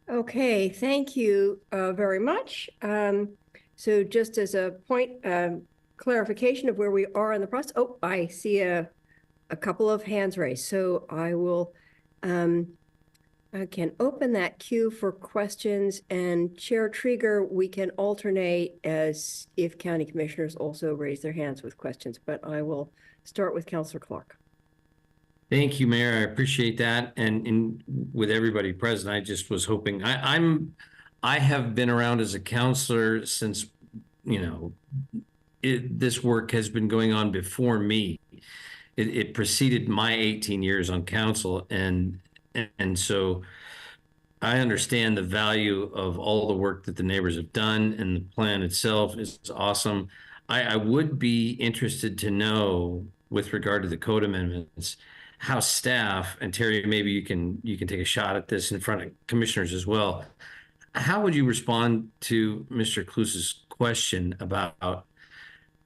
Okay, thank you very much. So just as a point clarification of where we are in the process. Oh, I see a couple of hands raised. So I will I can open that queue for questions, and Chair Trieger, we can alternate as if county commissioners also raise their hands with questions, but I will start with Councilor Clark. Thank you, Mayor. I appreciate that. And with everybody present, I just was hoping, I have been around as a counselor since, this work has been going on before me. It preceded my 18 years on council. And so I understand the value of all the work that the neighbors have done, and the plan itself is awesome. I would be interested to know, with regard to the code amendments, how staff, and Terry, maybe you can take a shot at this in front of commissioners as well. How would you respond to Mr. Cluse's question about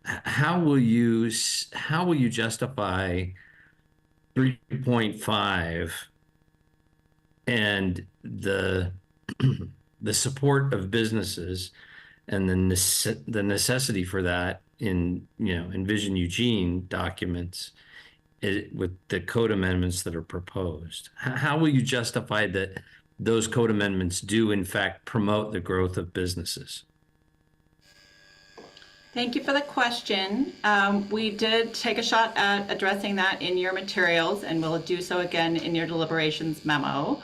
how will you justify 3.5 and the the support of businesses and the necessity for that in Envision Eugene documents with the code amendments that are proposed? How will you justify that those code amendments do in fact promote the growth of businesses? Thank you for the question. We did take a shot at addressing that in your materials, and we'll do so again in your deliberations memo.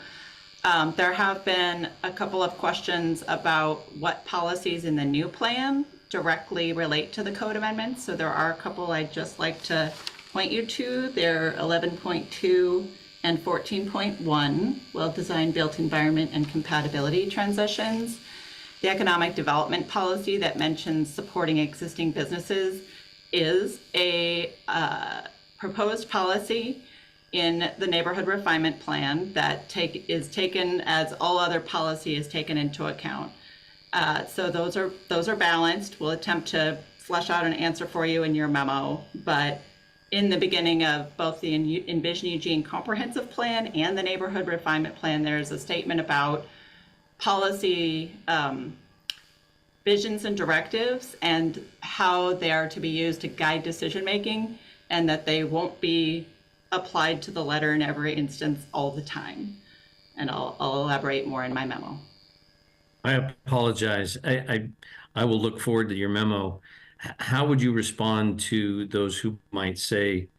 There have been a couple of questions about what policies in the new plan directly relate to the code amendments. So there are a couple I'd just like to point you to. They're 11.2 and 14.1, well-designed built environment and compatibility transitions. The economic development policy that mentions supporting existing businesses is a proposed policy in the neighborhood refinement plan that is taken as all other policy is taken into account. So those are balanced. We'll attempt to flesh out an answer for you in your memo, but in the beginning of both the Envision Eugene comprehensive plan and the neighborhood refinement plan, there's a statement about policy visions and directives and how they are to be used to guide decision making, and that they won't be applied to the letter in every instance all the time. And I'll elaborate more in my memo. I apologize. I will look forward to your memo. How would you respond to those who might say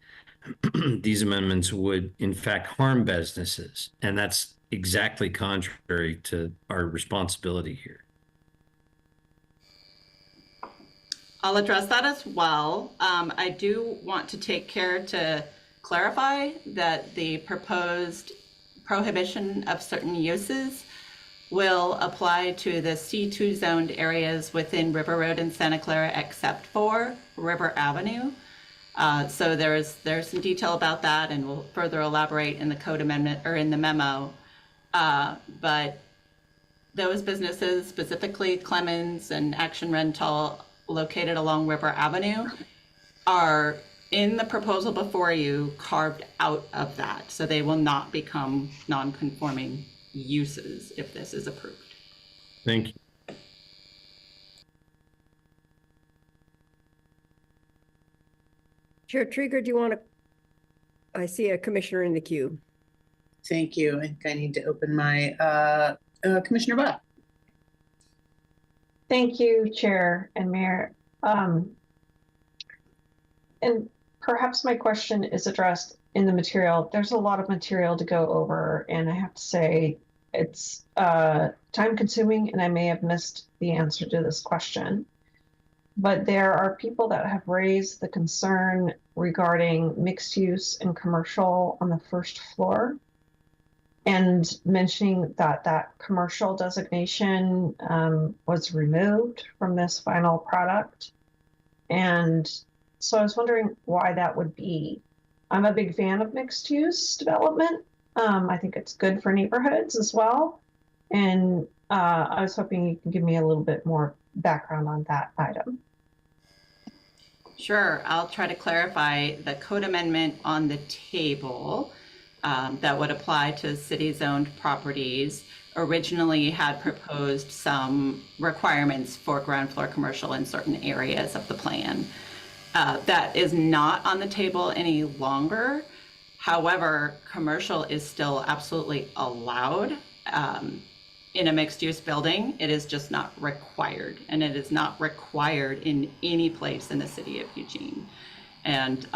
these amendments would in fact harm businesses? And that's exactly contrary to our responsibility here. I'll address that as well. I do want to take care to clarify that the proposed prohibition of certain uses will apply to the C2 zoned areas within River Road and Santa Clara except for River Avenue. So there's some detail about that, and we'll further elaborate in the code amendment or in the memo. But those businesses, specifically Clemens and Action Rental, located along River Avenue, are in the proposal before you carved out of that. So they will not become non-conforming uses if this is approved. Thank you. Chair Trieger, do you want to? I see a commissioner in the queue. Thank you. I think I need to open my Commissioner Buck. Thank you, Chair and Mayor. And perhaps my question is addressed in the material. There's a lot of material to go over, and I have to say it's time consuming, and I may have missed the answer to this question. But there are people that have raised the concern regarding mixed use and commercial on the first floor, and mentioning that that commercial designation was removed from this final product. And so I was wondering why that would be. I'm a big fan of mixed use development. I think it's good for neighborhoods as well. And I was hoping you can give me a little bit more background on that item. Sure, I'll try to clarify the code amendment on the table that would apply to city-zoned properties. Originally had proposed some requirements for ground floor commercial in certain areas of the plan. That is not on the table any longer. However, commercial is still absolutely allowed in a mixed-use building. It is just not required, and it is not required in any place in the city of Eugene. And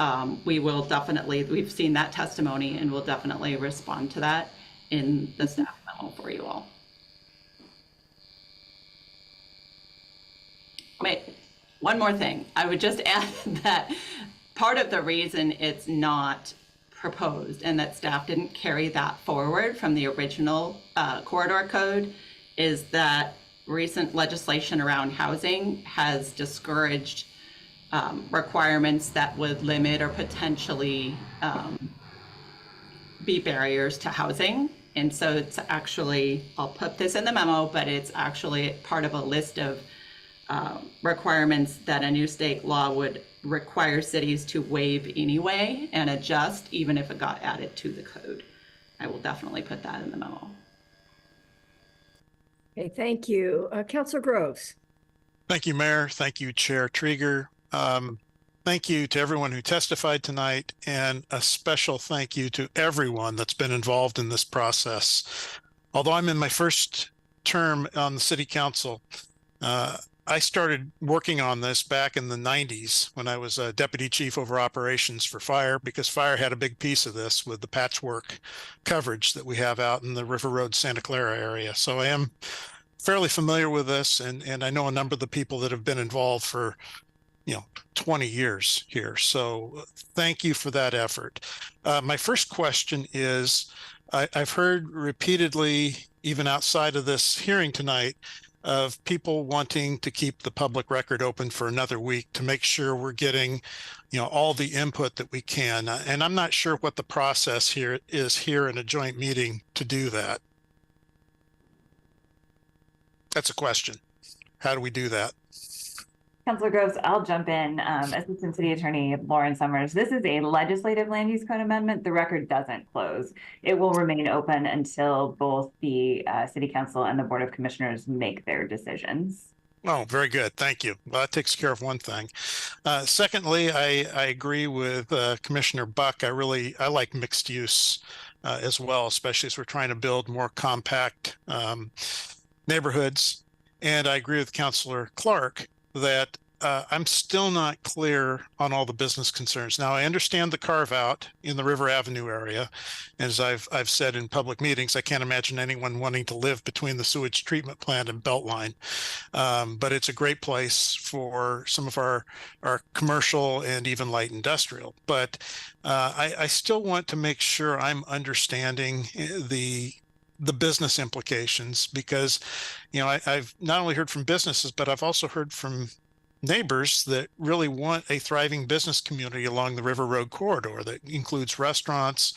we will definitely, we've seen that testimony, and we'll definitely respond to that in the staff memo for you all. Wait, one more thing. I would just add that part of the reason it's not proposed and that staff didn't carry that forward from the original corridor code is that recent legislation around housing has discouraged requirements that would limit or potentially be barriers to housing. And so it's actually, I'll put this in the memo, but it's actually part of a list of requirements that a new state law would require cities to waive anyway and adjust even if it got added to the code. I will definitely put that in the memo. Okay, thank you. Councilor Groves. Thank you, Mayor. Thank you, Chair Trieger. Thank you to everyone who testified tonight, and a special thank you to everyone that's been involved in this process. Although I'm in my first term on the City Council, I started working on this back in the 90s when I was a Deputy Chief over Operations for Fire, because Fire had a big piece of this with the patchwork coverage that we have out in the River Road, Santa Clara area. So I am fairly familiar with this, and I know a number of the people that have been involved for 20 years here. So thank you for that effort. My first question is, I've heard repeatedly, even outside of this hearing tonight, of people wanting to keep the public record open for another week to make sure we're getting, all the input that we can. And I'm not sure what the process here is here in a joint meeting to do that. That's a question. How do we do that? Councilor Groves, I'll jump in. Assistant City Attorney Lauren Summers. This is a legislative land use code amendment. The record doesn't close. It will remain open until both the City Council and the Board of Commissioners make their decisions. Oh, very good. Thank you. Well, that takes care of one thing. Secondly, I agree with Commissioner Buck. I like mixed use as well, especially as we're trying to build more compact neighborhoods. And I agree with Councilor Clark that I'm still not clear on all the business concerns. Now, I understand the carve out in the River Avenue area. As I've said in public meetings, I can't imagine anyone wanting to live between the sewage treatment plant and Beltline. But it's a great place for some of our commercial and even light industrial. But I still want to make sure I'm understanding the business implications, because I've not only heard from businesses, but I've also heard from neighbors that really want a thriving business community along the River Road corridor that includes restaurants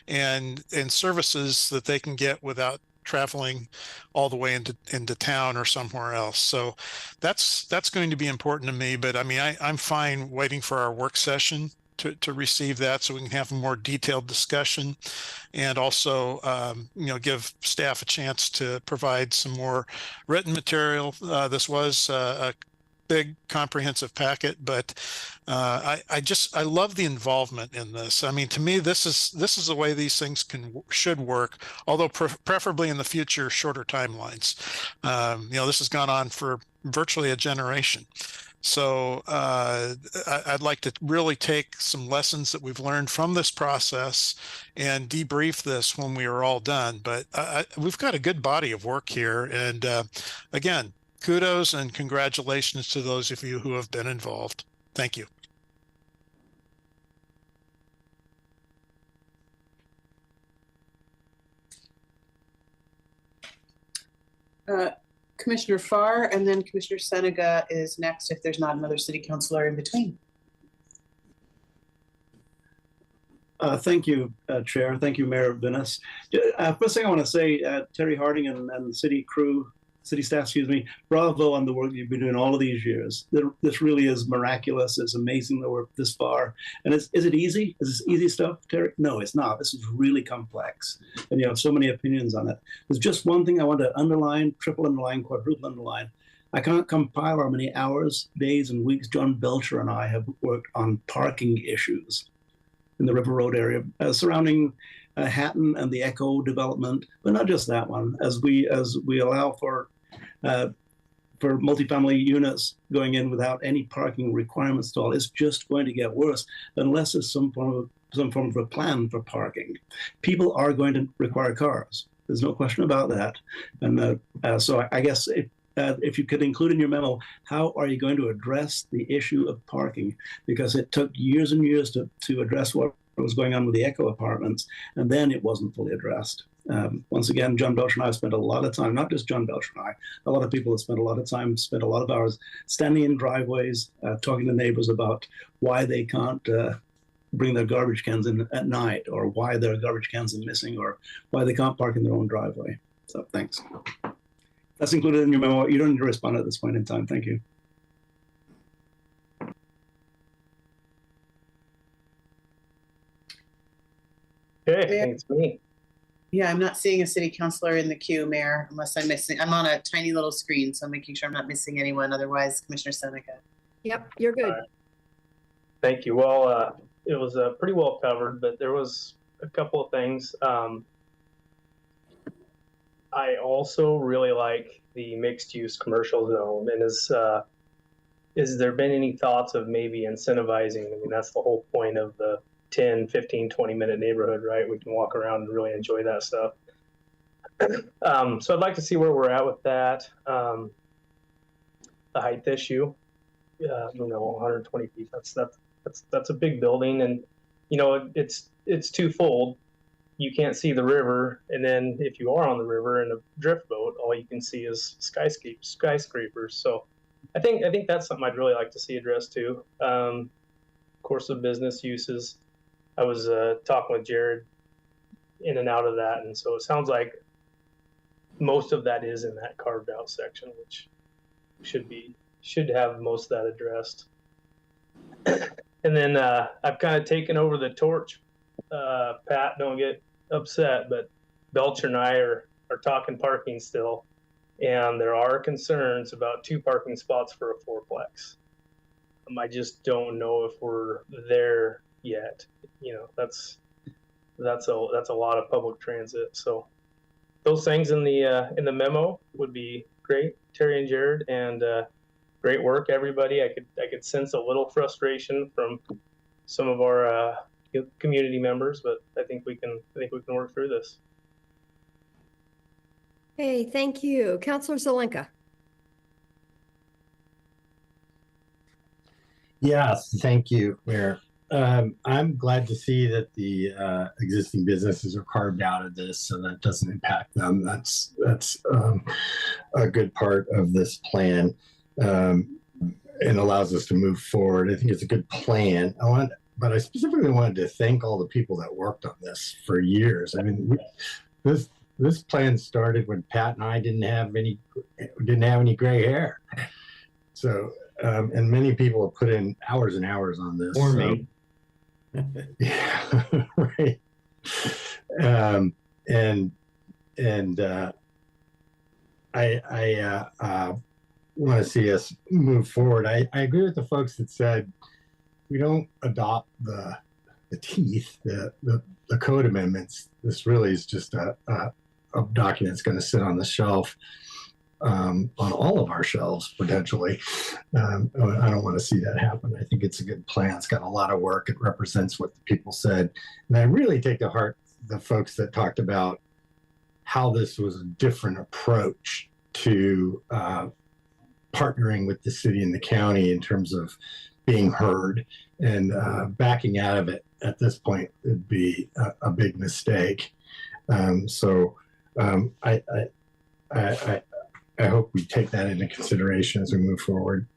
and services that they can get without traveling all the way into town or somewhere else. So that's going to be important to me. But I mean, I'm fine waiting for our work session to receive that so we can have a more detailed discussion, and also give staff a chance to provide some more written material. This was a big comprehensive packet, but I love the involvement in this. I mean, to me, this is the way these things should work, although preferably in the future shorter timelines. This has gone on for virtually a generation. So I'd like to really take some lessons that we've learned from this process and debrief this when we are all done. But we've got a good body of work here. And again, kudos and congratulations to those of you who have been involved. Thank you. Commissioner Farr, and then Commissioner Senega is next if there's not another city councilor in between. Thank you, Chair. Thank you, Mayor Venice. First thing I want to say, Terry Harding and the city staff, bravo on the work you've been doing all of these years. This really is miraculous. It's amazing that we're this far. And is it easy? Is this easy stuff, Terry? No, it's not. This is really complex. And you have so many opinions on it. There's just one thing I want to underline, triple underline, quadruple underline. I can't compile how many hours, days, and weeks John Belcher and I have worked on parking issues in the River Road area surrounding Hatton and the Echo development, but not just that one. As we allow for multifamily units going in without any parking requirements at all, it's just going to get worse unless there's some form of a plan for parking. People are going to require cars. There's no question about that. And so I guess if you could include in your memo, how are you going to address the issue of parking? Because it took years and years to address what was going on with the Echo apartments, and then it wasn't fully addressed. Once again, John Belcher and I spent a lot of time, not just John Belcher and I, a lot of people have spent a lot of time, spent a lot of hours standing in driveways, talking to neighbors about why they can't bring their garbage cans in at night, or why their garbage cans are missing, or why they can't park in their own driveway. So thanks. That's included in your memo. You don't need to respond at this point in time. Thank you. Okay, I think it's me. Yeah, I'm not seeing a city councilor in the queue, Mayor, unless I'm missing. I'm on a tiny little screen, so I'm making sure I'm not missing anyone. Otherwise, Commissioner Seneca. Yep, you're good. Thank you. Well, it was pretty well covered, but there was a couple of things. I also really like the mixed-use commercial zone. And is there been any thoughts of maybe incentivizing? I mean, that's the whole point of the 10, 15, 20-minute neighborhood, right? We can walk around and really enjoy that stuff. So I'd like to see where we're at with that. The height issue, 120 feet. That's a big building, and it's twofold. You can't see the river, and then if you are on the river in a drift boat, all you can see is skyscrapers. So I think that's something I'd really like to see addressed too. Of course, the business uses. I was talking with Jared in and out of that, and so it sounds like most of that is in that carved out section, which should have most of that addressed. And then I've kind of taken over the torch. Pat, don't get upset, but Belcher and I are talking parking still, and there are concerns about 2 parking spots for a 4-plex. I just don't know if we're there yet. That's a lot of public transit. So those things in the memo would be great, Terry and Jared, and great work, everybody. I could sense a little frustration from some of our community members, but I think we can work through this. Hey, thank you. Councilor Zelenka. Yes, thank you, Mayor. I'm glad to see that the existing businesses are carved out of this, so that doesn't impact them. That's a good part of this plan, and allows us to move forward. I think it's a good plan. But I specifically wanted to thank all the people that worked on this for years. I mean, this plan started when Pat and I didn't have any gray hair. So, and many people have put in hours and hours on this. Or me. Yeah, right. I want to see us move forward. I agree with the folks that said we don't adopt the teeth, the code amendments. This really is just a document that's going to sit on the shelf, on all of our shelves potentially. I don't want to see that happen. I think it's a good plan. It's got a lot of work. It represents what the people said, and I really take to heart the folks that talked about how this was a different approach to partnering with the city and the county in terms of being heard, and backing out of it at this point would be a big mistake. So I hope we take that into consideration as we move forward.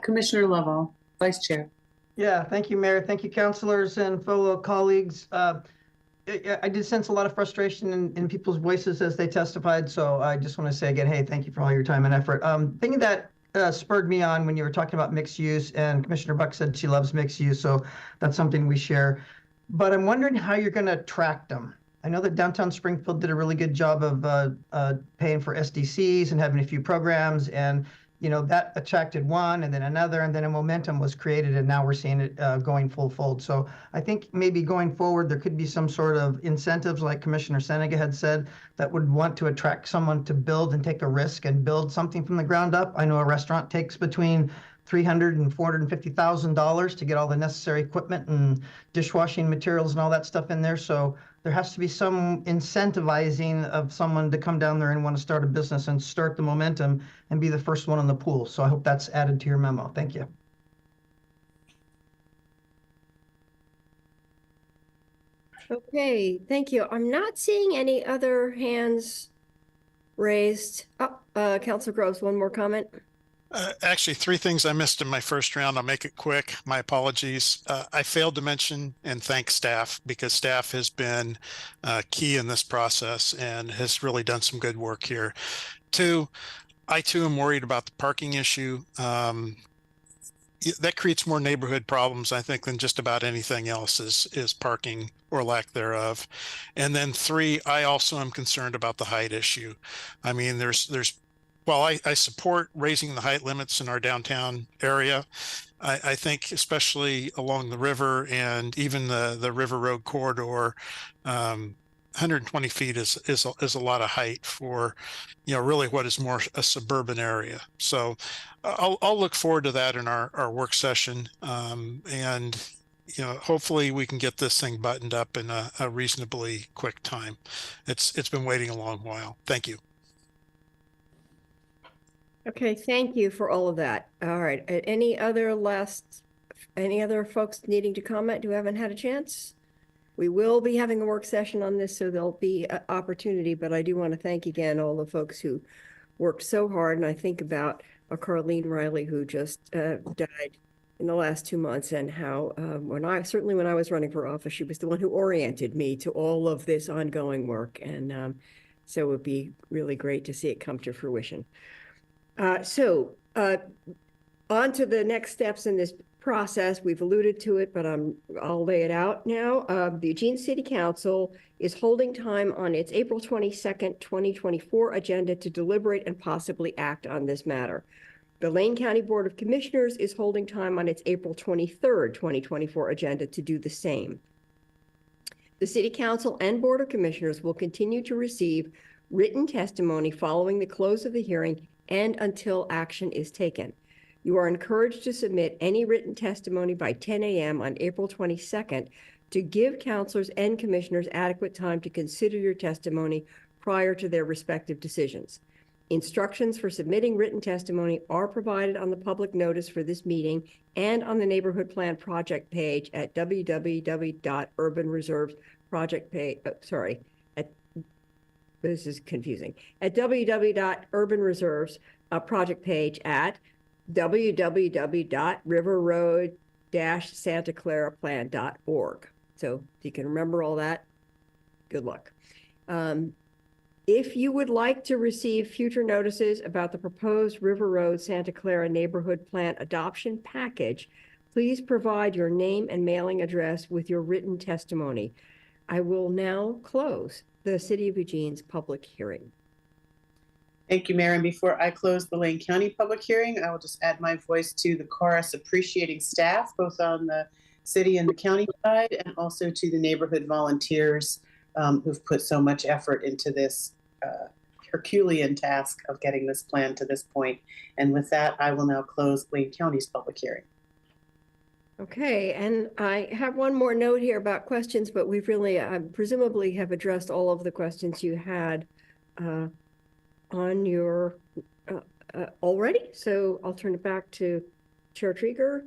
Commissioner Lovell, Vice Chair. Yeah, thank you, Mayor. Thank you, councilors and fellow colleagues. I did sense a lot of frustration in people's voices as they testified. So I just want to say again, hey, thank you for all your time and effort. Thing that spurred me on when you were talking about mixed use, and Commissioner Buck said she loves mixed use, so that's something we share. But I'm wondering how you're going to attract them. I know that downtown Springfield did a really good job of paying for SDCs and having a few programs, and that attracted one and then another, and then a momentum was created, and now we're seeing it going full fold. So I think maybe going forward, there could be some sort of incentives, like Commissioner Seneca had said, that would want to attract someone to build and take a risk and build something from the ground up. I know a restaurant takes between $300,000 and $450,000 to get all the necessary equipment and dishwashing materials and all that stuff in there. So there has to be some incentivizing of someone to come down there and want to start a business and start the momentum and be the first one in the pool. So I hope that's added to your memo. Thank you. Okay, thank you. I'm not seeing any other hands raised. Councilor Groves, one more comment. Actually, 3 things I missed in my first round. I'll make it quick. My apologies. I failed to mention and thank staff, because staff has been key in this process and has really done some good work here. 2, I too am worried about the parking issue. that creates more neighborhood problems, I think, than just about anything else is parking or lack thereof. And then 3, I also am concerned about the height issue. I mean, while I support raising the height limits in our downtown area, I think especially along the river and even the River Road corridor, 120 feet is a lot of height for, really what is more a suburban area. So I'll look forward to that in our work session. And, hopefully we can get this thing buttoned up in a reasonably quick time. It's been waiting a long while. Thank you. Okay, thank you for all of that. All right, any other folks needing to comment who haven't had a chance? We will be having a work session on this, so there'll be an opportunity, but I do want to thank again all the folks who worked so hard. And I think about Carlene Riley, who just died in the last 2 months, and how when I was running for office, she was the one who oriented me to all of this ongoing work. And so it would be really great to see it come to fruition. On to the next steps in this process. We've alluded to it, but I'll lay it out now. The Eugene City Council is holding time on its April 22nd, 2024 agenda to deliberate and possibly act on this matter. The Lane County Board of Commissioners is holding time on its April 23rd, 2024 agenda to do the same. The City Council and Board of Commissioners will continue to receive written testimony following the close of the hearing and until action is taken. You are encouraged to submit any written testimony by 10 a.m. on April 22nd to give councilors and commissioners adequate time to consider your testimony prior to their respective decisions. Instructions for submitting written testimony are provided on the public notice for this meeting and on the Neighborhood Plan Project page at www.urbanreservesproject this is confusing. At www.urbanreserves project page at www.riverroad-santaclaraplan.org. So if you can remember all that, good luck. If you would like to receive future notices about the proposed River Road Santa Clara Neighborhood Plan Adoption Package, please provide your name and mailing address with your written testimony. I will now close the City of Eugene's public hearing. Thank you, Mayor. And before I close the Lane County public hearing, I will just add my voice to the chorus appreciating staff, both on the city and the county side, and also to the neighborhood volunteers who've put so much effort into this Herculean task of getting this plan to this point. And with that, I will now close Lane County's public hearing. Okay, and I have one more note here about questions, but we've really presumably have addressed all of the questions you had on your already. So I'll turn it back to Chair Trieger.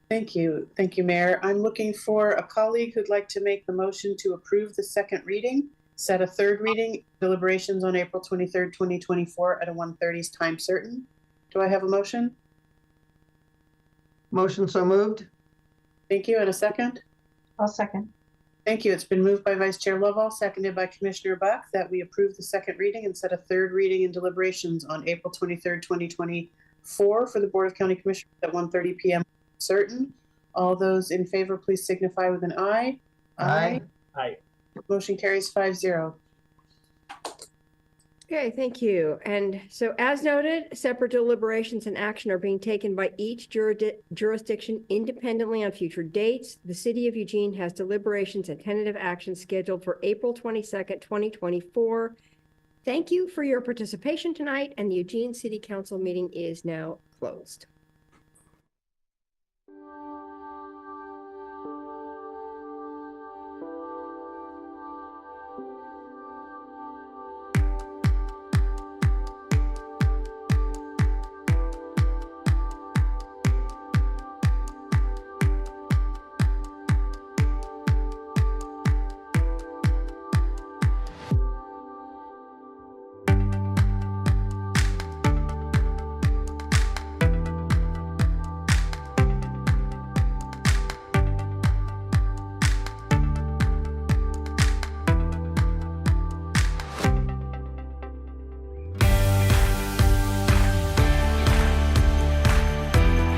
Thank you. Thank you, Mayor. I'm looking for a colleague who'd like to make the motion to approve the second reading, set a third reading, deliberations on April 23rd, 2024 at a 1:30 time certain. Do I have a motion? Motion so moved. Thank you. And a second? I'll second. Thank you. It's been moved by Vice Chair Lovell, seconded by Commissioner Buck, that we approve the second reading and set a third reading and deliberations on April 23rd, 2024 for the Board of County Commissioners at 1:30 p.m. certain. All those in favor, please signify with an aye. Aye. Aye. Motion carries 5-0. Okay, thank you. And so as noted, separate deliberations and action are being taken by each jurisdiction independently on future dates. The City of Eugene has deliberations and tentative action scheduled for April 22nd, 2024. Thank you for your participation tonight, and the Eugene City Council meeting is now closed.